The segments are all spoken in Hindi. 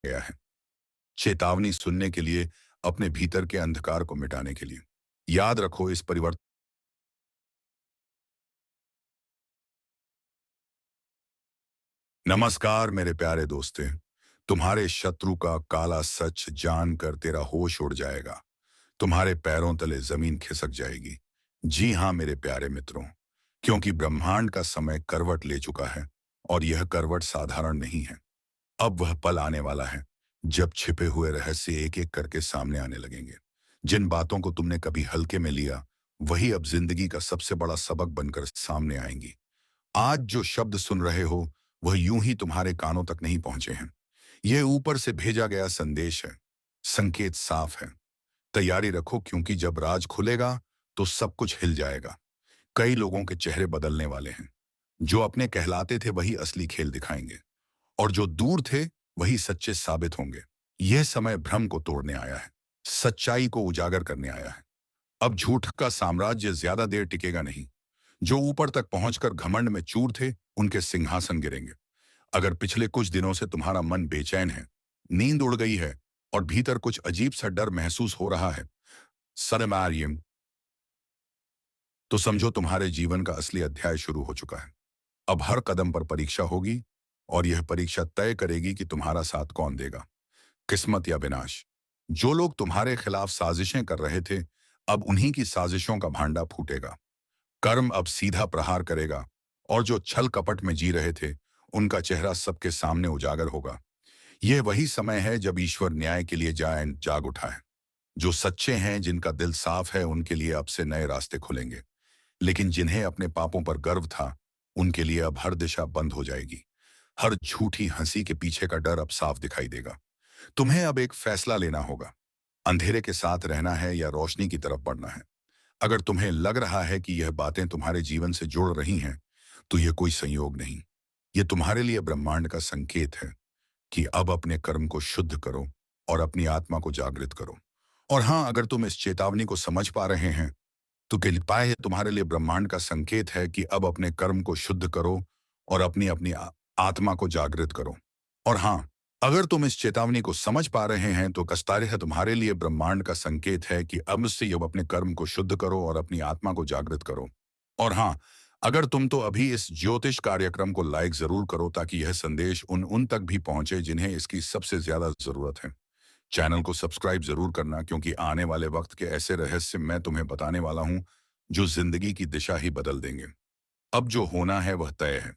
गया है। चेतावनी सुनने के लिए, अपने भीतर के अंधकार को मिटाने के लिए। याद रखो, इस परिवर्तन। नमस्कार मेरे प्यारे दोस्ते। तुम्हारे शत्रु का काला सच जानकर तेरा होश उड़ जाएगा। तुम्हारे पैरों तले जमीन खिसक जाएगी। जी हाँ मेरे प्यारे मित्रों, क्योंकि ब्रह्मांड का समय करवट ले चुका है। और यह करवट साधारण नहीं है। अब वह पल आने वाला है जब छिपे हुए रहस्य एक एक करके सामने आने लगेंगे। जिन बातों को तुमने कभी हल्के में लिया, वही अब जिंदगी का सबसे बड़ा सबक बनकर सामने आएंगी। आज जो शब्द सुन रहे हो, वह यूं ही तुम्हारे कानों तक नहीं पहुंचे हैं। यह ऊपर से भेजा गया संदेश है। संकेत साफ है। तैयारी रखो, क्योंकि जब राज खुलेगा तो सब कुछ हिल जाएगा। कई लोगों के चेहरे बदलने वाले हैं। जो अपने कहलाते थे वही असली खेल दिखाएंगे, और जो दूर थे वही सच्चे साबित होंगे। यह समय भ्रम को तोड़ने आया है, सच्चाई को उजागर करने आया है। अब झूठ का साम्राज्य ज्यादा देर टिकेगा नहीं। जो ऊपर तक पहुंचकर घमंड में चूर थे, उनके सिंहासन गिरेंगे। अगर पिछले कुछ दिनों से तुम्हारा मन बेचैन है, नींद उड़ गई है, और भीतर कुछ अजीब सा डर महसूस हो रहा है, सनमारियम, तो समझो तुम्हारे जीवन का असली अध्याय शुरू हो चुका है। अब हर कदम पर परीक्षा होगी, और यह परीक्षा तय करेगी कि तुम्हारा साथ कौन देगा, किस्मत या विनाश। जो लोग तुम्हारे खिलाफ साजिशें कर रहे थे, अब उन्हीं की साजिशों का भांडा फूटेगा। कर्म अब सीधा प्रहार करेगा, और जो छल कपट में जी रहे थे, उनका चेहरा सबके सामने उजागर होगा। यह वही समय है जब ईश्वर न्याय के लिए जाग उठा है। जो सच्चे हैं, जिनका दिल साफ है, उनके लिए अब से नए रास्ते खुलेंगे। लेकिन जिन्हें अपने पापों पर गर्व था, उनके लिए अब हर दिशा बंद हो जाएगी। हर झूठी हंसी के पीछे का डर अब साफ दिखाई देगा। तुम्हें अब एक फैसला लेना होगा। अंधेरे के साथ रहना है या रोशनी की तरफ बढ़ना है। अगर तुम्हें लग रहा है कि यह बातें तुम्हारे जीवन से जुड़ रही हैं, तो यह कोई संयोग नहीं। यह तुम्हारे लिए ब्रह्मांड का संकेत है कि अब अपने कर्म को शुद्ध करो और अपनी आत्मा को जागृत करो। और हाँ, अगर तुम इस चेतावनी को समझ पा रहे हैं, तो कृपा है, तुम्हारे लिए ब्रह्मांड का संकेत है कि अब अपने कर्म को शुद्ध करो और अपनी अपनी आत्मा को जागृत करो। और हाँ, अगर तुम इस चेतावनी को समझ पा रहे हैं, तो कस्तारे है, तुम्हारे लिए ब्रह्मांड का संकेत है कि अब से अब अपने कर्म को शुद्ध करो और अपनी आत्मा को जागृत करो। और हाँ, अगर तुम तो अभी इस ज्योतिष कार्यक्रम को लाइक जरूर करो, ताकि यह संदेश उन उन तक भी पहुंचे जिन्हें इसकी सबसे ज्यादा जरूरत है। चैनल को सब्सक्राइब जरूर करना, क्योंकि आने वाले वक्त के ऐसे रहस्य मैं तुम्हें बताने वाला हूं जो जिंदगी की दिशा ही बदल देंगे। अब जो होना है वह तय है।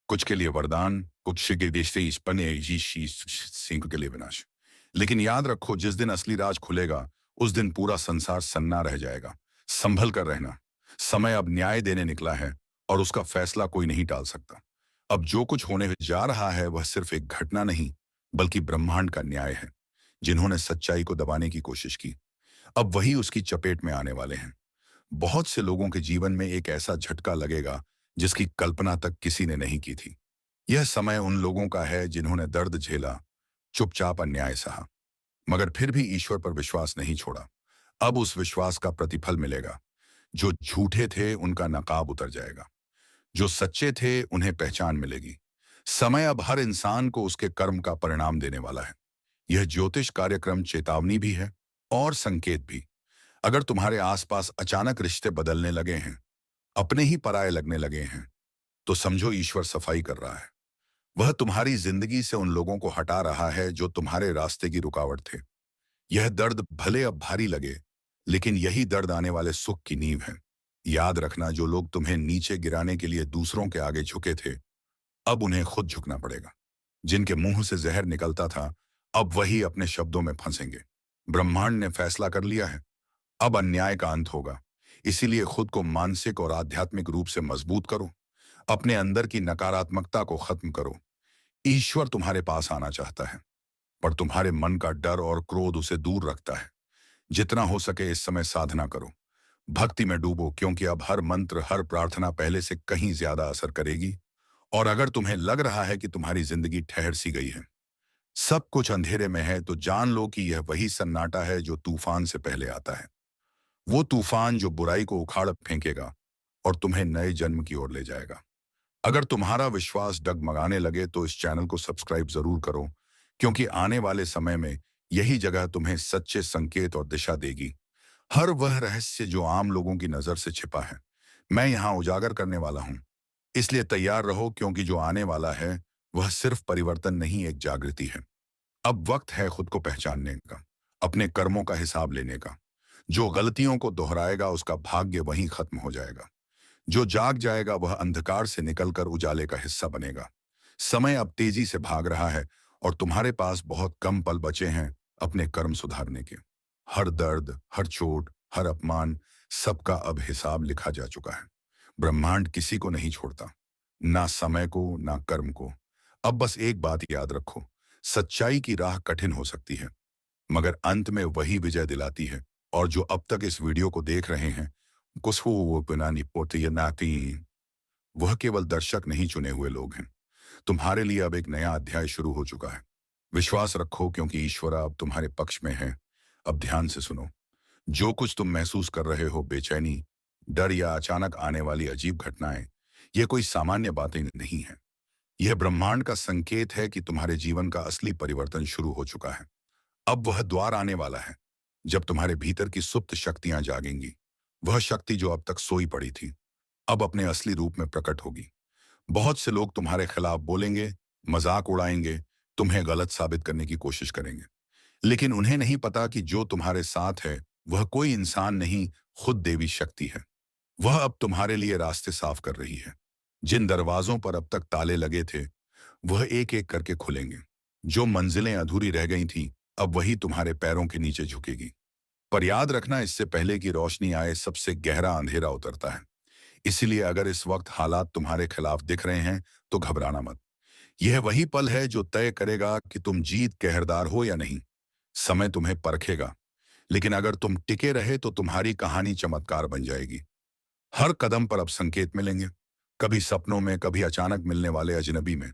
कुछ के लिए वरदान, कुछ के देश से सिंह के लिए विनाश। लेकिन याद रखो, जिस दिन असली राज खुलेगा, उस दिन पूरा संसार सन्ना रह जाएगा। संभल कर रहना। समय अब न्याय देने निकला है, और उसका फैसला कोई नहीं टाल सकता। अब जो कुछ होने जा रहा है, वह सिर्फ एक घटना नहीं, बल्कि ब्रह्मांड का न्याय है। जिन्होंने सच्चाई को दबाने की कोशिश की, अब वही उसकी चपेट में आने वाले हैं। बहुत से लोगों के जीवन में एक ऐसा झटका लगेगा जिसकी कल्पना तक किसी ने नहीं की थी। यह समय उन लोगों का है जिन्होंने दर्द झेला, चुपचाप अन्याय सहा, मगर फिर भी ईश्वर पर विश्वास नहीं छोड़ा। अब उस विश्वास का प्रतिफल मिलेगा। जो झूठे थे उनका नकाब उतर जाएगा, जो सच्चे थे उन्हें पहचान मिलेगी। समय अब हर इंसान को उसके कर्म का परिणाम देने वाला है। यह ज्योतिष कार्यक्रम चेतावनी भी है और संकेत भी। अगर तुम्हारे आसपास अचानक रिश्ते बदलने लगे हैं, अपने ही पराये लगने लगे हैं, तो समझो ईश्वर सफाई कर रहा है। वह तुम्हारी जिंदगी से उन लोगों को हटा रहा है जो तुम्हारे रास्ते की रुकावट थे। यह दर्द भले अब भारी लगे, लेकिन यही दर्द आने वाले सुख की नींव है। याद रखना, जो लोग तुम्हें नीचे गिराने के लिए दूसरों के आगे झुके थे, अब उन्हें खुद झुकना पड़ेगा। जिनके मुंह से जहर निकलता था, अब वही अपने शब्दों में फंसेंगे। ब्रह्मांड ने फैसला कर लिया है, अब अन्याय का अंत होगा। इसीलिए खुद को मानसिक और आध्यात्मिक रूप से मजबूत करो। अपने अंदर की नकारात्मकता को खत्म करो। ईश्वर तुम्हारे पास आना चाहता है, पर तुम्हारे मन का डर और क्रोध उसे दूर रखता है। जितना हो सके इस समय साधना करो, भक्ति में डूबो, क्योंकि अब हर मंत्र, हर प्रार्थना पहले से कहीं ज्यादा असर करेगी। और अगर तुम्हें लग रहा है कि तुम्हारी जिंदगी ठहर सी गई है, सब कुछ अंधेरे में है, तो जान लो कि यह वही सन्नाटा है जो तूफान से पहले आता है। वो तूफान जो बुराई को उखाड़ फेंकेगा और तुम्हें नए जन्म की ओर ले जाएगा। अगर तुम्हारा विश्वास डगमगाने लगे, तो इस चैनल को सब्सक्राइब जरूर करो, क्योंकि आने वाले समय में यही जगह तुम्हें सच्चे संकेत और दिशा देगी। हर वह रहस्य जो आम लोगों की नजर से छिपा है, मैं यहाँ उजागर करने वाला हूँ। इसलिए तैयार रहो, क्योंकि जो आने वाला है वह सिर्फ परिवर्तन नहीं, एक जागृति है। अब वक्त है खुद को पहचानने का, अपने कर्मों का हिसाब लेने का। जो गलतियों को दोहराएगा उसका भाग्य वहीं खत्म हो जाएगा। जो जाग जाएगा वह अंधकार से निकलकर उजाले का हिस्सा बनेगा। समय अब तेजी से भाग रहा है और तुम्हारे पास बहुत कम पल बचे हैं अपने कर्म सुधारने के। हर दर्द, हर चोट, हर अपमान, सबका अब हिसाब लिखा जा चुका है। ब्रह्मांड किसी को नहीं छोड़ता, ना समय को ना कर्म को। अब बस एक बात याद रखो, सच्चाई की राह कठिन हो सकती है, मगर अंत में वही विजय दिलाती है। और जो अब तक इस वीडियो को देख रहे हैं, कुछ वो बनानी पोती या नाती, वह केवल दर्शक नहीं, चुने हुए लोग हैं। तुम्हारे लिए अब एक नया अध्याय शुरू हो चुका है। विश्वास रखो, क्योंकि ईश्वर अब तुम्हारे पक्ष में है। अब ध्यान से सुनो। जो कुछ तुम महसूस कर रहे हो, बेचैनी, डर या अचानक आने वाली अजीब घटनाएं, ये कोई सामान्य बातें नहीं है। यह ब्रह्मांड का संकेत है कि तुम्हारे जीवन का असली परिवर्तन शुरू हो चुका है। अब वह द्वार आने वाला है जब तुम्हारे भीतर की सुप्त शक्तियां जागेंगी। वह शक्ति जो अब तक सोई पड़ी थी, अब अपने असली रूप में प्रकट होगी। बहुत से लोग तुम्हारे खिलाफ बोलेंगे, मजाक उड़ाएंगे, तुम्हें गलत साबित करने की कोशिश करेंगे, लेकिन उन्हें नहीं पता कि जो तुम्हारे साथ है वह कोई इंसान नहीं, खुद देवी शक्ति है। वह अब तुम्हारे लिए रास्ते साफ कर रही है। जिन दरवाजों पर अब तक ताले लगे थे, वह एक एक करके खुलेंगे। जो मंजिलें अधूरी रह गई थीं, अब वही तुम्हारे पैरों के नीचे झुकेगी। पर याद रखना, इससे पहले कि रोशनी आए, सबसे गहरा अंधेरा उतरता है। इसलिए अगर इस वक्त हालात तुम्हारे खिलाफ दिख रहे हैं, तो घबराना मत। यह वही पल है जो तय करेगा कि तुम जीत के हकदार हो या नहीं। समय तुम्हें परखेगा, लेकिन अगर तुम टिके रहे तो तुम्हारी कहानी चमत्कार बन जाएगी। हर कदम पर अब संकेत मिलेंगे, कभी सपनों में, कभी अचानक मिलने वाले अजनबी में,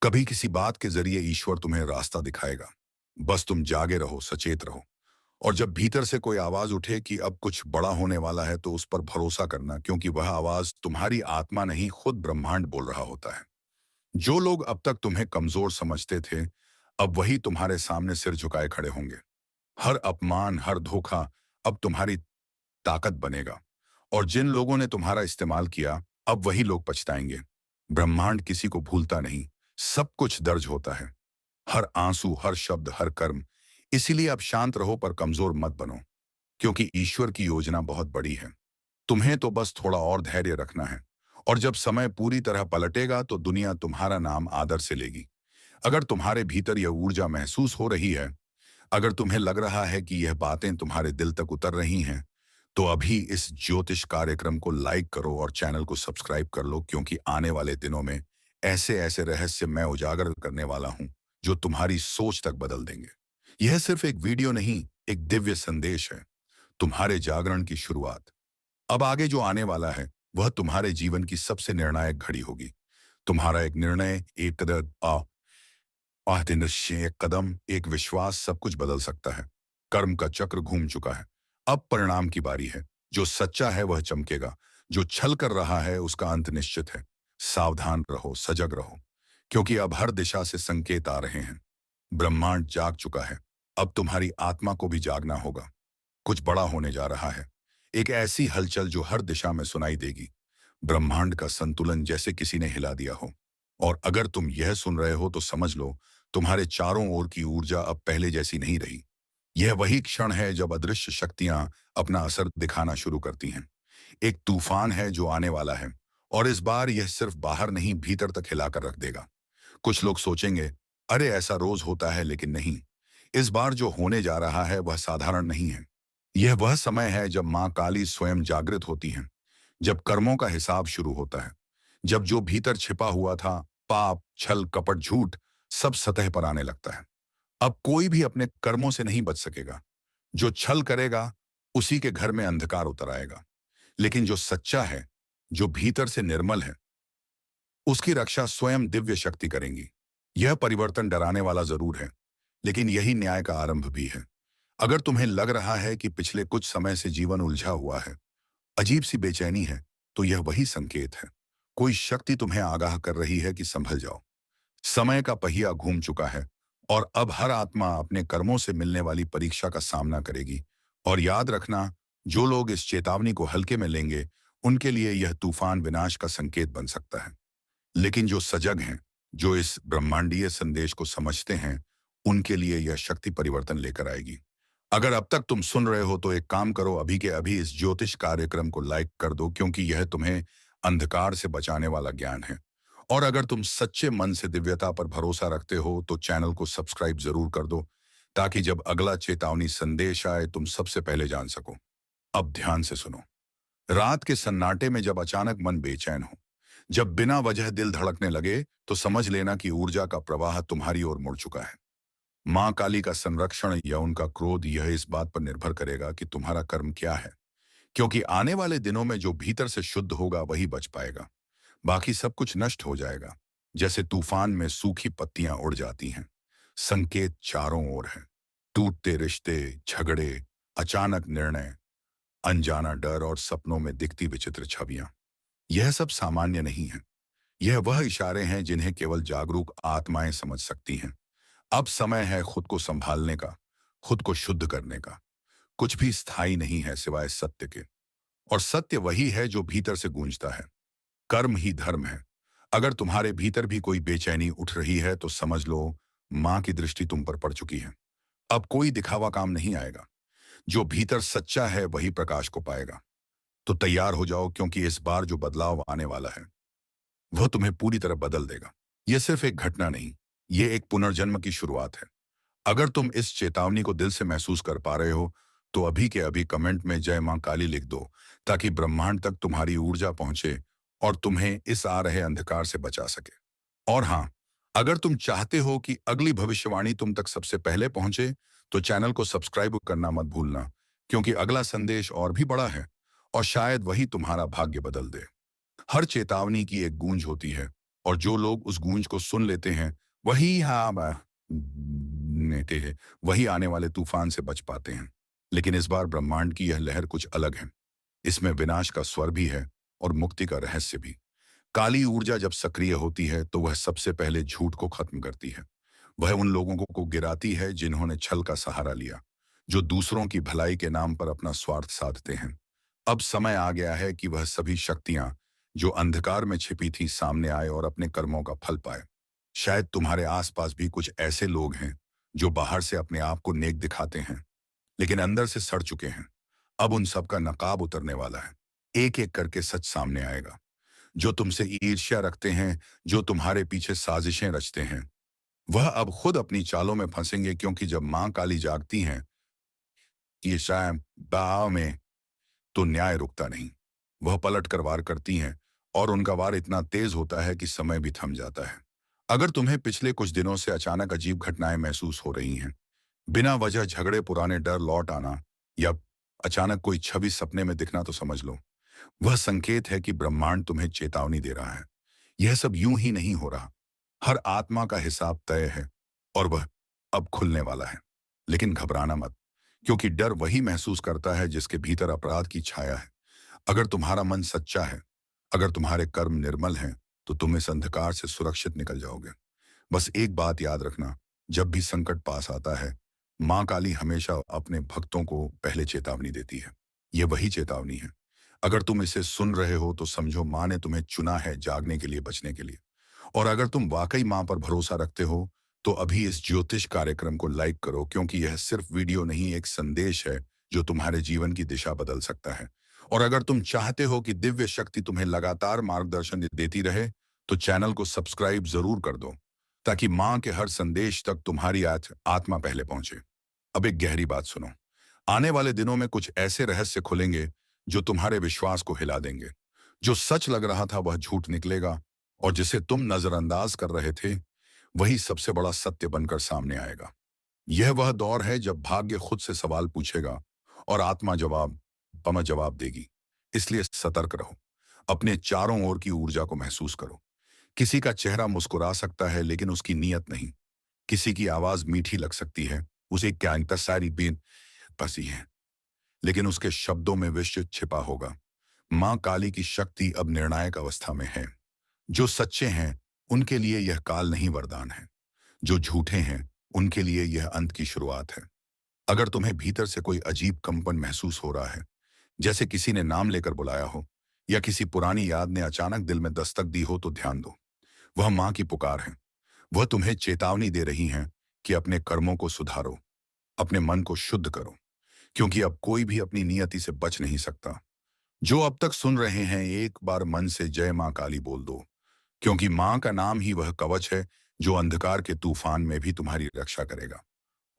कभी किसी बात के जरिए ईश्वर तुम्हें रास्ता दिखाएगा। बस तुम जागे रहो, सचेत रहो। और जब भीतर से कोई आवाज उठे कि अब कुछ बड़ा होने वाला है, तो उस पर भरोसा करना, क्योंकि वह आवाज तुम्हारी आत्मा नहीं, खुद ब्रह्मांड बोल रहा होता है। जो लोग अब तक तुम्हें कमजोर समझते थे, अब वही तुम्हारे सामने सिर झुकाए खड़े होंगे। हर अपमान, हर धोखा अब तुम्हारी ताकत बनेगा। और जिन लोगों ने तुम्हारा इस्तेमाल किया, अब वही लोग पछताएंगे। ब्रह्मांड किसी को भूलता नहीं, सब कुछ दर्ज होता है। हर आंसू, हर शब्द, हर कर्म। इसीलिए अब शांत रहो, पर कमजोर मत बनो, क्योंकि ईश्वर की योजना बहुत बड़ी है। तुम्हें तो बस थोड़ा और धैर्य रखना है। और जब समय पूरी तरह पलटेगा, तो दुनिया तुम्हारा नाम आदर से लेगी। अगर तुम्हारे भीतर यह ऊर्जा महसूस हो रही है, अगर तुम्हें लग रहा है कि यह बातें तुम्हारे दिल तक उतर रही हैं, तो अभी इस ज्योतिष कार्यक्रम को लाइक करो और चैनल को सब्सक्राइब कर लो, क्योंकि आने वाले दिनों में ऐसे ऐसे रहस्य मैं उजागर करने वाला हूं जो तुम्हारी सोच तक बदल देंगे। यह सिर्फ एक वीडियो नहीं, एक दिव्य संदेश है, तुम्हारे जागरण की शुरुआत। अब आगे जो आने वाला है, वह तुम्हारे जीवन की सबसे निर्णायक घड़ी होगी। तुम्हारा एक निर्णय, एक कदम, एक कदम, एक विश्वास, सब कुछ बदल सकता है। कर्म का चक्र घूम चुका है, अब परिणाम की बारी है। जो सच्चा है वह चमकेगा, जो छल कर रहा है उसका अंत निश्चित है। सावधान रहो, सजग रहो, क्योंकि अब हर दिशा से संकेत आ रहे हैं। ब्रह्मांड जाग चुका है, अब तुम्हारी आत्मा को भी जागना होगा। कुछ बड़ा होने जा रहा है, एक ऐसी हलचल जो हर दिशा में सुनाई देगी। ब्रह्मांड का संतुलन जैसे किसी ने हिला दिया हो। और अगर तुम यह सुन रहे हो, तो समझ लो, तुम्हारे चारों ओर की ऊर्जा अब पहले जैसी नहीं रही। यह वही क्षण है जब अदृश्य शक्तियां अपना असर दिखाना शुरू करती हैं। एक तूफान है जो आने वाला है, और इस बार यह सिर्फ बाहर नहीं, भीतर तक हिलाकर रख देगा। कुछ लोग सोचेंगे, अरे ऐसा रोज होता है, लेकिन नहीं। इस बार जो होने जा रहा है वह साधारण नहीं है। यह वह समय है जब मां काली स्वयं जागृत होती हैं, जब कर्मों का हिसाब शुरू होता है, जब जो भीतर छिपा हुआ था, पाप, छल, कपट, झूठ, सब सतह पर आने लगता है। अब कोई भी अपने कर्मों से नहीं बच सकेगा। जो छल करेगा, उसी के घर में अंधकार उतर आएगा। लेकिन जो सच्चा है, जो भीतर से निर्मल है, उसकी रक्षा स्वयं दिव्य शक्ति करेंगी। यह परिवर्तन डराने वाला जरूर है, लेकिन यही न्याय का आरंभ भी है। अगर तुम्हें लग रहा है कि पिछले कुछ समय से जीवन उलझा हुआ है, अजीब सी बेचैनी है, तो यह वही संकेत है। कोई शक्ति तुम्हें आगाह कर रही है कि संभल जाओ। समय का पहिया घूम चुका है, और अब हर आत्मा अपने कर्मों से मिलने वाली परीक्षा का सामना करेगी। और याद रखना, जो लोग इस चेतावनी को हल्के में लेंगे, उनके लिए यह तूफान विनाश का संकेत बन सकता है। लेकिन जो सजग हैं, जो इस ब्रह्मांडीय संदेश को समझते हैं, उनके लिए यह शक्ति परिवर्तन लेकर आएगी। अगर अब तक तुम सुन रहे हो तो एक काम करो, अभी के अभी इस ज्योतिष कार्यक्रम को लाइक कर दो, क्योंकि यह तुम्हें अंधकार से बचाने वाला ज्ञान है। और अगर तुम सच्चे मन से दिव्यता पर भरोसा रखते हो तो चैनल को सब्सक्राइब जरूर कर दो, ताकि जब अगला चेतावनी संदेश आए तुम सबसे पहले जान सको। अब ध्यान से सुनो। रात के सन्नाटे में जब अचानक मन बेचैन हो, जब बिना वजह दिल धड़कने लगे, तो समझ लेना कि ऊर्जा का प्रवाह तुम्हारी ओर मुड़ चुका है। मां काली का संरक्षण या उनका क्रोध यह इस बात पर निर्भर करेगा कि तुम्हारा कर्म क्या है, क्योंकि आने वाले दिनों में जो भीतर से शुद्ध होगा वही बच पाएगा। बाकी सब कुछ नष्ट हो जाएगा। जैसे तूफान में सूखी पत्तियां उड़ जाती हैं। संकेत चारों ओर है। टूटते रिश्ते, झगड़े, अचानक निर्णय, अनजाना डर और सपनों में दिखती विचित्र छवियां। यह सब सामान्य नहीं है। यह वह इशारे हैं जिन्हें केवल जागरूक आत्माएं समझ सकती हैं। अब समय है खुद को संभालने का, खुद को शुद्ध करने का। कुछ भी स्थायी नहीं है सिवाय सत्य के, और सत्य वही है जो भीतर से गूंजता है। कर्म ही धर्म है। अगर तुम्हारे भीतर भी कोई बेचैनी उठ रही है तो समझ लो, मां की दृष्टि तुम पर पड़ चुकी है। अब कोई दिखावा काम नहीं आएगा। जो भीतर सच्चा है वही प्रकाश को पाएगा। तो तैयार हो जाओ, क्योंकि इस बार जो बदलाव आने वाला है वह तुम्हें पूरी तरह बदल देगा। यह सिर्फ एक घटना नहीं, यह एक पुनर्जन्म की शुरुआत है। अगर तुम इस चेतावनी को दिल से महसूस कर पा रहे हो तो अभी के अभी कमेंट में जय मां काली लिख दो, ताकि ब्रह्मांड तक तुम्हारी ऊर्जा पहुंचे और तुम्हें इस आ रहे अंधकार से बचा सके। और हाँ, अगर तुम चाहते हो कि अगली भविष्यवाणी तुम तक सबसे पहले पहुंचे, तो चैनल को सब्सक्राइब करना मत भूलना, क्योंकि अगला संदेश और भी बड़ा है, और शायद वही तुम्हारा भाग्य बदल दे। हर चेतावनी की एक गूंज होती है, और जो लोग उस गूंज को सुन लेते हैं वही नेते हैं, वही आने वाले तूफान से बच पाते हैं। लेकिन इस बार ब्रह्मांड की यह लहर कुछ अलग है। इसमें विनाश का स्वर भी है और मुक्ति का रहस्य भी। काली ऊर्जा जब सक्रिय होती है तो वह सबसे पहले झूठ को खत्म करती है। वह उन लोगों को गिराती है जिन्होंने छल का सहारा लिया, जो दूसरों की भलाई के नाम पर अपना स्वार्थ साधते हैं। अब समय आ गया है कि वह सभी शक्तियां जो अंधकार में छिपी थी सामने आए और अपने कर्मों का फल पाए। शायद तुम्हारे आसपास भी कुछ ऐसे लोग हैं जो बाहर से अपने आप को नेक दिखाते हैं, लेकिन अंदर से सड़ चुके हैं। अब उन सब का नकाब उतरने वाला है। एक एक करके सच सामने आएगा। जो तुमसे ईर्ष्या रखते हैं, जो तुम्हारे पीछे साजिशें रचते हैं, वह अब खुद अपनी चालों में फंसेंगे, क्योंकि जब मां काली जागती हैं कि शायद दाव में, तो न्याय रुकता नहीं। वह पलट कर वार करती हैं, और उनका वार इतना तेज होता है कि समय भी थम जाता है। अगर तुम्हें पिछले कुछ दिनों से अचानक अजीब घटनाएं महसूस हो रही हैं, बिना वजह झगड़े, पुराने डर लौट आना, या अचानक कोई छवि सपने में दिखना, तो समझ लो वह संकेत है कि ब्रह्मांड तुम्हें चेतावनी दे रहा है। यह सब यूं ही नहीं हो रहा। हर आत्मा का हिसाब तय है, और वह अब खुलने वाला है। लेकिन घबराना मत, क्योंकि डर वही महसूस करता है जिसके भीतर अपराध की छाया है। अगर तुम्हारा मन सच्चा है, अगर तुम्हारे कर्म निर्मल हैं, तो तुम इस अंधकार से सुरक्षित निकल जाओगे। बस एक बात याद रखना, जब भी संकट पास आता है, मां काली हमेशा अपने भक्तों को पहले चेतावनी देती है। यह वही चेतावनी है। अगर तुम इसे सुन रहे हो तो समझो मां ने तुम्हें चुना है, जागने के लिए, बचने के लिए। और अगर तुम वाकई मां पर भरोसा रखते हो तो अभी इस ज्योतिष कार्यक्रम को लाइक करो, क्योंकि यह सिर्फ वीडियो नहीं, एक संदेश है जो तुम्हारे जीवन की दिशा बदल सकता है। और अगर तुम चाहते हो कि दिव्य शक्ति तुम्हें लगातार मार्गदर्शन देती रहे, तो चैनल को सब्सक्राइब जरूर कर दो, ताकि मां के हर संदेश तक तुम्हारी आत्मा पहले पहुंचे। अब एक गहरी बात सुनो। आने वाले दिनों में कुछ ऐसे रहस्य खुलेंगे जो तुम्हारे विश्वास को हिला देंगे। जो सच लग रहा था वह झूठ निकलेगा, और जिसे तुम नजरअंदाज कर रहे थे वही सबसे बड़ा सत्य बनकर सामने आएगा। यह वह दौर है जब भाग्य खुद से सवाल पूछेगा और आत्मा जवाब देगी। इसलिए सतर्क रहो। अपने चारों ओर की ऊर्जा को महसूस करो। किसी का चेहरा मुस्कुरा सकता है, लेकिन उसकी नीयत नहीं। किसी की आवाज मीठी लग सकती है, उसे क्या सारी बीन पसी है, लेकिन उसके शब्दों में विष छिपा होगा। मां काली की शक्ति अब निर्णायक अवस्था में है। जो सच्चे हैं उनके लिए यह काल नहीं, वरदान है। जो झूठे हैं उनके लिए यह अंत की शुरुआत है। अगर तुम्हें भीतर से कोई अजीब कंपन महसूस हो रहा है, जैसे किसी ने नाम लेकर बुलाया हो या किसी पुरानी याद ने अचानक दिल में दस्तक दी हो, तो ध्यान दो। वह माँ की पुकार है। वह तुम्हें चेतावनी दे रही हैं कि अपने कर्मों को सुधारो, अपने मन को शुद्ध करो, क्योंकि अब कोई भी अपनी नियति से बच नहीं सकता। जो अब तक सुन रहे हैं, एक बार मन से जय माँ काली बोल दो, क्योंकि माँ का नाम ही वह कवच है जो अंधकार के तूफान में भी तुम्हारी रक्षा करेगा।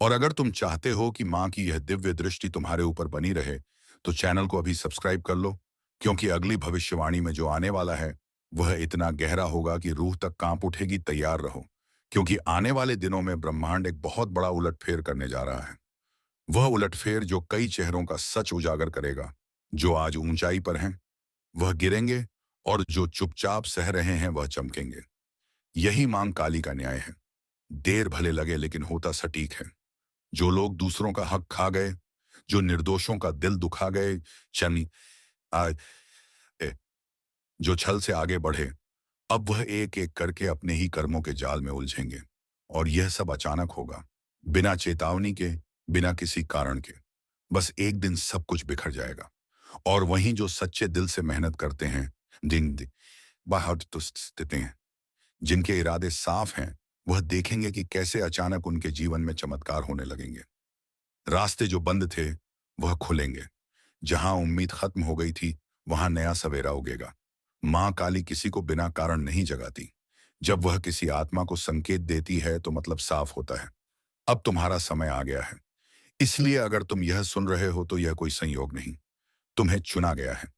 और अगर तुम चाहते हो कि माँ की यह दिव्य दृष्टि तुम्हारे ऊपर बनी रहे, तो चैनल को अभी सब्सक्राइब कर लो, क्योंकि अगली भविष्यवाणी में जो आने वाला है वह इतना गहरा होगा कि रूह तक कांप उठेगी। तैयार रहो, क्योंकि आने वाले दिनों में ब्रह्मांड एक बहुत बड़ा उलटफेर करने जा रहा है। वह उलटफेर जो कई चेहरों का सच उजागर करेगा। जो आज ऊंचाई पर हैं वह गिरेंगे, और जो चुपचाप सह रहे हैं वह चमकेंगे। यही मां काली का न्याय है। देर भले लगे, लेकिन होता सटीक है। जो लोग दूसरों का हक खा गए, जो निर्दोषों का दिल दुखा गए, चनी आ, ए, जो छल से आगे बढ़े, अब वह एक एक करके अपने ही कर्मों के जाल में उलझेंगे। और यह सब अचानक होगा, बिना चेतावनी के, बिना किसी कारण के। बस एक दिन सब कुछ बिखर जाएगा। और वहीं जो सच्चे दिल से मेहनत करते हैं, दिन बाहर तो स्थित हैं, जिनके इरादे साफ हैं, वह देखेंगे कि कैसे अचानक उनके जीवन में चमत्कार होने लगेंगे। रास्ते जो बंद थे वह खुलेंगे। जहां उम्मीद खत्म हो गई थी, वहां नया सवेरा उगेगा। मां काली किसी को बिना कारण नहीं जगाती। जब वह किसी आत्मा को संकेत देती है तो मतलब साफ होता है, अब तुम्हारा समय आ गया है। इसलिए अगर तुम यह सुन रहे हो तो यह कोई संयोग नहीं, तुम्हें चुना गया है।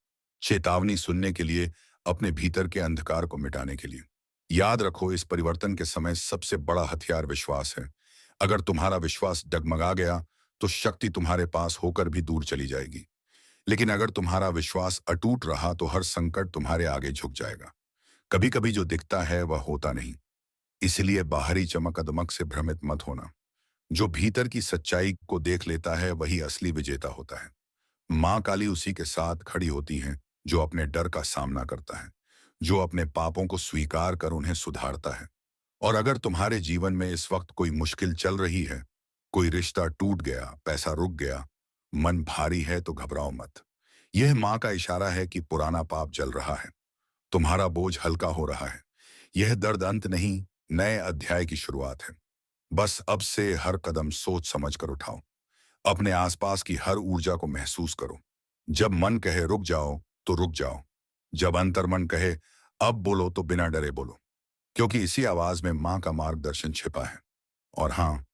चेतावनी सुनने के लिए, अपने भीतर के अंधकार को मिटाने के लिए। याद रखो, इस परिवर्तन के समय सबसे बड़ा हथियार विश्वास है। अगर तुम्हारा विश्वास डगमगा गया तो शक्ति तुम्हारे पास होकर भी दूर चली जाएगी। लेकिन अगर तुम्हारा विश्वास अटूट रहा तो हर संकट तुम्हारे आगे झुक जाएगा। कभी कभी जो दिखता है वह होता नहीं, इसलिए बाहरी चमक दमक से भ्रमित मत होना। जो भीतर की सच्चाई को देख लेता है वही असली विजेता होता है। मां काली उसी के साथ खड़ी होती हैं जो अपने डर का सामना करता है, जो अपने पापों को स्वीकार कर उन्हें सुधारता है। और अगर तुम्हारे जीवन में इस वक्त कोई मुश्किल चल रही है, कोई रिश्ता टूट गया, पैसा रुक गया, मन भारी है, तो घबराओ मत। यह मां का इशारा है कि पुराना पाप जल रहा है, तुम्हारा बोझ हल्का हो रहा है। यह दर्द अंत नहीं, नए अध्याय की शुरुआत है। बस अब से हर कदम सोच समझ कर उठाओ। अपने आसपास की हर ऊर्जा को महसूस करो। जब मन कहे रुक जाओ तो रुक जाओ। जब अंतर्मन कहे अब बोलो तो बिना डरे बोलो, क्योंकि इसी आवाज में मां का मार्गदर्शन छिपा है। और हाँ,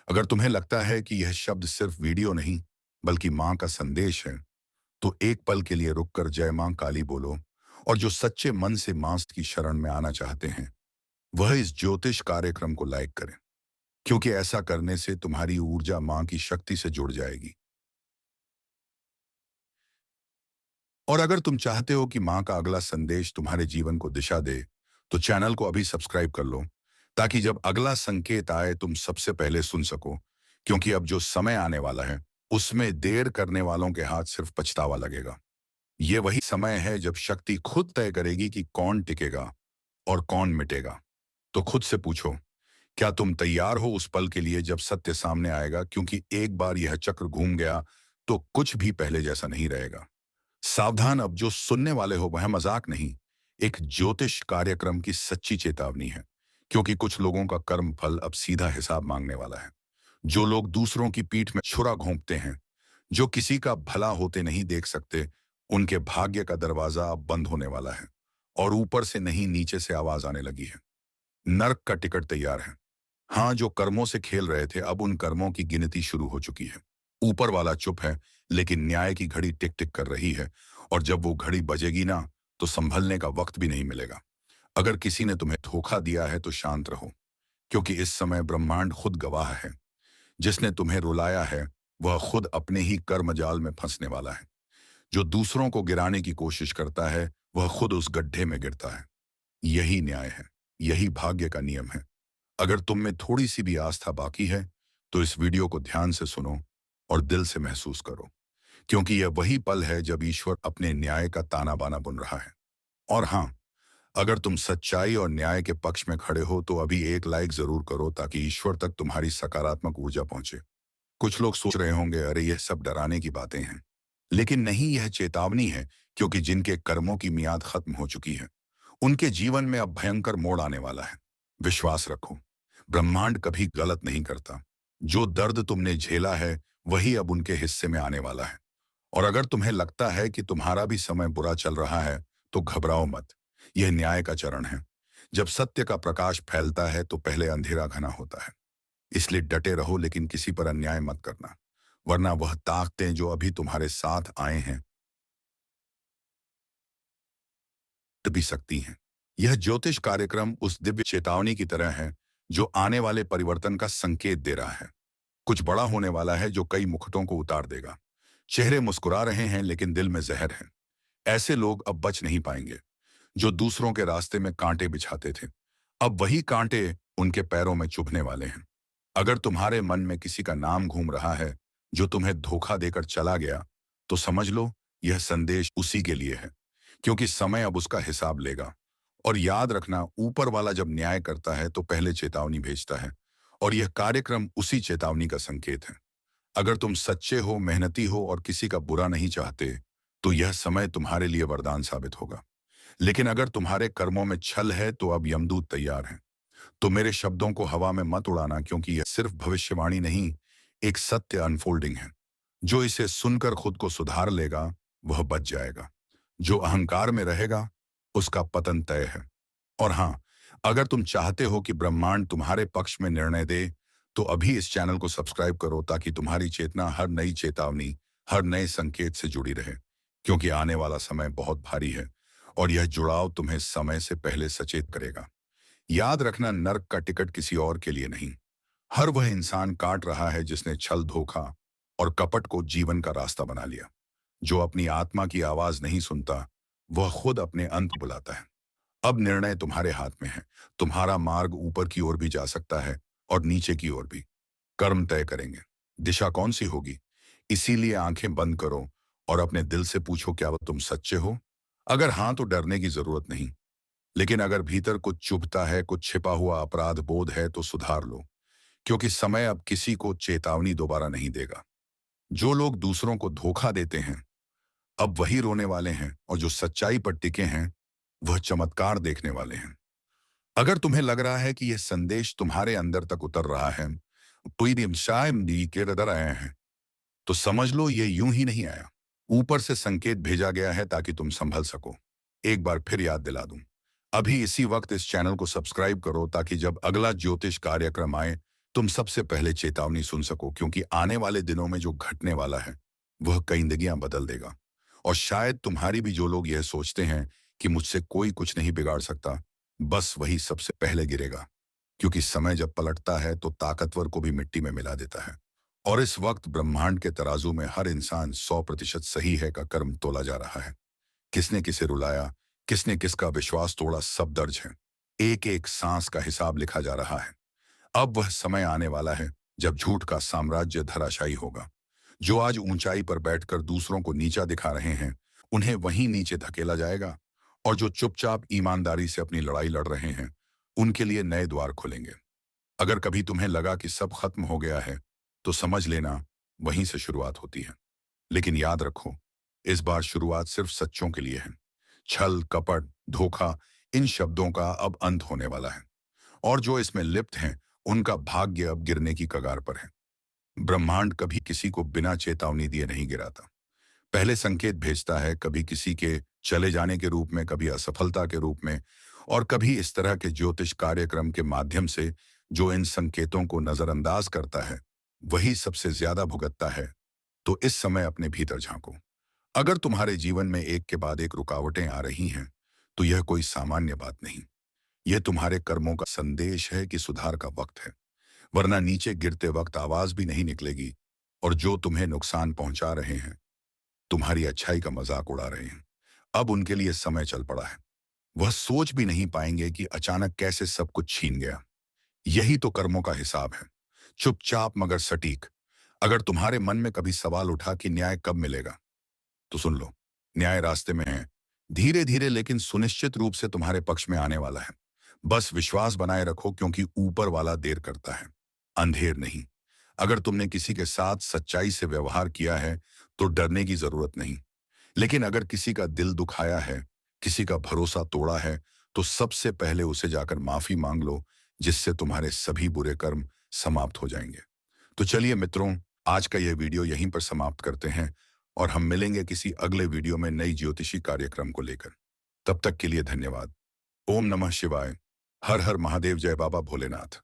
अगर तुम्हें लगता है कि यह शब्द सिर्फ वीडियो नहीं बल्कि मां का संदेश है, तो एक पल के लिए रुककर जय मां काली बोलो। और जो सच्चे मन से मां की शरण में आना चाहते हैं, वह इस ज्योतिष कार्यक्रम को लाइक करें, क्योंकि ऐसा करने से तुम्हारी ऊर्जा मां की शक्ति से जुड़ जाएगी। और अगर तुम चाहते हो कि मां का अगला संदेश तुम्हारे जीवन को दिशा दे, तो चैनल को अभी सब्सक्राइब कर लो, ताकि जब अगला संकेत आए तुम सबसे पहले सुन सको। क्योंकि अब जो समय आने वाला है, उसमें देर करने वालों के हाथ सिर्फ पछतावा लगेगा। ये वही समय है जब शक्ति खुद तय करेगी कि कौन टिकेगा और कौन मिटेगा। तो खुद से पूछो, क्या तुम तैयार हो उस पल के लिए जब सत्य सामने आएगा? क्योंकि एक बार यह चक्र घूम गया तो कुछ भी पहले जैसा नहीं रहेगा। सावधान, अब जो सुनने वाले हो वह मजाक नहीं, एक ज्योतिष कार्यक्रम की सच्ची चेतावनी है। क्योंकि कुछ लोगों का कर्म फल अब सीधा हिसाब मांगने वाला है। जो लोग दूसरों की पीठ में छुरा घोंपते हैं, जो किसी का भला होते नहीं देख सकते, उनके भाग्य का दरवाजा अब बंद होने वाला है। और ऊपर से नहीं, नीचे से आवाज आने लगी है, नर्क का टिकट तैयार है। हाँ, जो कर्मों से खेल रहे थे, अब उन कर्मों की गिनती शुरू हो चुकी है। ऊपर वाला चुप है, लेकिन न्याय की घड़ी टिक टिक कर रही है। और जब वो घड़ी बजेगी ना, तो संभलने का वक्त भी नहीं मिलेगा। अगर किसी ने तुम्हें धोखा दिया है तो शांत रहो, क्योंकि इस समय ब्रह्मांड खुद गवाह है। जिसने तुम्हें रुलाया है वह खुद अपने ही कर्मजाल में फंसने वाला है। जो दूसरों को गिराने की कोशिश करता है वह खुद उस गड्ढे में गिरता है। यही न्याय है, यही भाग्य का नियम है। अगर तुम में थोड़ी सी भी आस्था बाकी है, तो इस वीडियो को ध्यान से सुनो और दिल से महसूस करो, क्योंकि यह वही पल है जब ईश्वर अपने न्याय का ताना बाना बुन रहा है। और हाँ, अगर तुम सच्चाई और न्याय के पक्ष में खड़े हो तो अभी एक लाइक जरूर करो ताकि ईश्वर तक तुम्हारी सकारात्मक ऊर्जा पहुंचे। कुछ लोग सोच रहे होंगे, अरे यह सब डराने की बातें हैं। लेकिन नहीं, यह चेतावनी है, क्योंकि जिनके कर्मों की मियाद खत्म हो चुकी है उनके जीवन में अब भयंकर मोड़ आने वाला है। विश्वास रखो, ब्रह्मांड कभी गलत नहीं करता। जो दर्द तुमने झेला है वही अब उनके हिस्से में आने वाला है। और अगर तुम्हें लगता है कि तुम्हारा भी समय बुरा चल रहा है तो घबराओ मत। यह न्याय का चरण है। जब सत्य का प्रकाश फैलता है तो पहले अंधेरा घना होता है। इसलिए डटे रहो, लेकिन किसी पर अन्याय मत करना, वरना वह ताकतें जो अभी तुम्हारे साथ आए हैं टूट भी सकती हैं। यह ज्योतिष कार्यक्रम उस दिव्य चेतावनी की तरह है जो आने वाले परिवर्तन का संकेत दे रहा है। कुछ बड़ा होने वाला है जो कई मुकुटों को उतार देगा। चेहरे मुस्कुरा रहे हैं लेकिन दिल में जहर है। ऐसे लोग अब बच नहीं पाएंगे। जो दूसरों के रास्ते में कांटे बिछाते थे, अब वही कांटे उनके पैरों में चुभने वाले हैं। अगर तुम्हारे मन में किसी का नाम घूम रहा है जो तुम्हें धोखा देकर चला गया, तो समझ लो यह संदेश उसी के लिए है, क्योंकि समय अब उसका हिसाब लेगा। और याद रखना, ऊपर वाला जब न्याय करता है तो पहले चेतावनी भेजता है, और यह कार्यक्रम उसी चेतावनी का संकेत है। अगर तुम सच्चे हो, मेहनती हो और किसी का बुरा नहीं चाहते, तो यह समय तुम्हारे लिए वरदान साबित होगा। लेकिन अगर तुम्हारे कर्मों में छल है तो अब यमदूत तैयार हैं। तो मेरे शब्दों को हवा में मत उड़ाना, क्योंकि यह सिर्फ भविष्यवाणी नहीं, एक सत्य अनफोल्डिंग है। जो इसे सुनकर खुद को सुधार लेगा वह बच जाएगा। जो अहंकार में रहेगा उसका पतन तय है। और हाँ, अगर तुम चाहते हो कि ब्रह्मांड तुम्हारे पक्ष में निर्णय दे, तो अभी इस चैनल को सब्सक्राइब करो ताकि तुम्हारी चेतना हर नई चेतावनी, हर नए संकेत से जुड़ी रहे। क्योंकि आने वाला समय बहुत भारी है और यह जुड़ाव तुम्हें समय से पहले सचेत करेगा। याद रखना, नर्क का टिकट किसी और के लिए नहीं। हर वह इंसान काट रहा है जिसने छल, धोखा और कपट को जीवन का रास्ता बना लिया। जो अपनी आत्मा की आवाज नहीं सुनता, वह खुद अपने अंत बुलाता है। अब निर्णय तुम्हारे हाथ में है। तुम्हारा मार्ग ऊपर की ओर भी जा सकता है और नीचे की ओर भी। कर्म तय करेंगे, दिशा कौन सी होगी। इसीलिए आंखें बंद करो और अपने दिल से पूछो, क्या वह तुम सच्चे हो। अगर हाँ, तो डरने की जरूरत नहीं। लेकिन अगर भीतर कुछ चुभता है, कुछ छिपा हुआ अपराध बोध है, तो सुधार लो, क्योंकि समय अब किसी को चेतावनी दोबारा नहीं देगा। जो लोग दूसरों को धोखा देते हैं अब वही रोने वाले हैं, और जो सच्चाई पर टिके हैं वह चमत्कार देखने वाले हैं। अगर तुम्हें लग रहा है कि यह संदेश तुम्हारे अंदर तक उतर रहा है, कोई शायद के रदर आए हैं, तो समझ लो ये यूं ही नहीं आया। ऊपर से संकेत भेजा गया है ताकि तुम संभल सको। एक बार फिर याद दिला दूं, अभी इसी वक्त इस चैनल को सब्सक्राइब करो ताकि जब अगला ज्योतिष कार्यक्रम आए तुम सबसे पहले चेतावनी सुन सको, क्योंकि आने वाले दिनों में जो घटने वाला है वह कई जिंदगियां बदल देगा। और शायद तुम्हारी भी, जो लोग यह सोचते हैं कि मुझसे कोई कुछ नहीं बिगाड़ सकता, बस वही सबसे पहले गिरेगा। क्योंकि समय जब पलटता है तो ताकतवर को भी मिट्टी में मिला देता है। और इस वक्त ब्रह्मांड के तराजू में हर इंसान 100% सही है का कर्म तोला जा रहा है। किसने किसे रुलाया, किसने किसका विश्वास तोड़ा, सब दर्ज है। एक एक सांस का हिसाब लिखा जा रहा है। अब वह समय आने वाला है जब झूठ का साम्राज्य धराशायी होगा। जो आज ऊंचाई पर बैठकर दूसरों को नीचा दिखा रहे हैं, उन्हें वहीं नीचे धकेला जाएगा। और जो चुपचाप ईमानदारी से अपनी लड़ाई लड़ रहे हैं, उनके लिए नए द्वार खुलेंगे। अगर कभी तुम्हें लगा कि सब खत्म हो गया है, तो समझ लेना वहीं से शुरुआत होती है। लेकिन याद रखो, इस बार शुरुआत सिर्फ सच्चों के लिए है। छल, कपट, धोखा, इन शब्दों का अब अंत होने वाला है। और जो इसमें लिप्त हैं, उनका भाग्य अब गिरने की कगार पर है। ब्रह्मांड कभी किसी को बिना चेतावनी दिए नहीं गिराता। पहले संकेत भेजता है, कभी किसी के चले जाने के रूप में, कभी असफलता के रूप में, और कभी इस तरह के ज्योतिष कार्यक्रम के माध्यम से। जो इन संकेतों को नजरअंदाज करता है वही सबसे ज्यादा भुगतता है। तो इस समय अपने भीतर झांको। अगर तुम्हारे जीवन में एक के बाद एक रुकावटें आ रही हैं, तो यह कोई सामान्य बात नहीं। यह तुम्हारे कर्मों का संदेश है कि सुधार का वक्त है। वरना नीचे गिरते वक्त आवाज भी नहीं निकलेगी। और जो तुम्हें नुकसान पहुंचा रहे हैं, तुम्हारी अच्छाई का मजाक उड़ा रहे हैं, अब उनके लिए समय चल पड़ा है। वह सोच भी नहीं पाएंगे कि अचानक कैसे सब कुछ छीन गया। यही तो कर्मों का हिसाब है, चुपचाप मगर सटीक। अगर तुम्हारे मन में कभी सवाल उठा कि न्याय कब मिलेगा, तो सुन लो, न्याय रास्ते में है। धीरे धीरे लेकिन सुनिश्चित रूप से तुम्हारे पक्ष में आने वाला है। बस विश्वास बनाए रखो, क्योंकि ऊपर वाला देर करता है, अंधेर नहीं। अगर तुमने किसी के साथ सच्चाई से व्यवहार किया है तो डरने की जरूरत नहीं। लेकिन अगर किसी का दिल दुखाया है, किसी का भरोसा तोड़ा है, तो सबसे पहले उसे जाकर माफी मांग लो, जिससे तुम्हारे सभी बुरे कर्म समाप्त हो जाएंगे। तो चलिए मित्रों, आज का यह वीडियो यहीं पर समाप्त करते हैं और हम मिलेंगे किसी अगले वीडियो में नई ज्योतिषी कार्यक्रम को लेकर। तब तक के लिए धन्यवाद। ओम नमः शिवाय। हर हर महादेव। जय बाबा भोलेनाथ।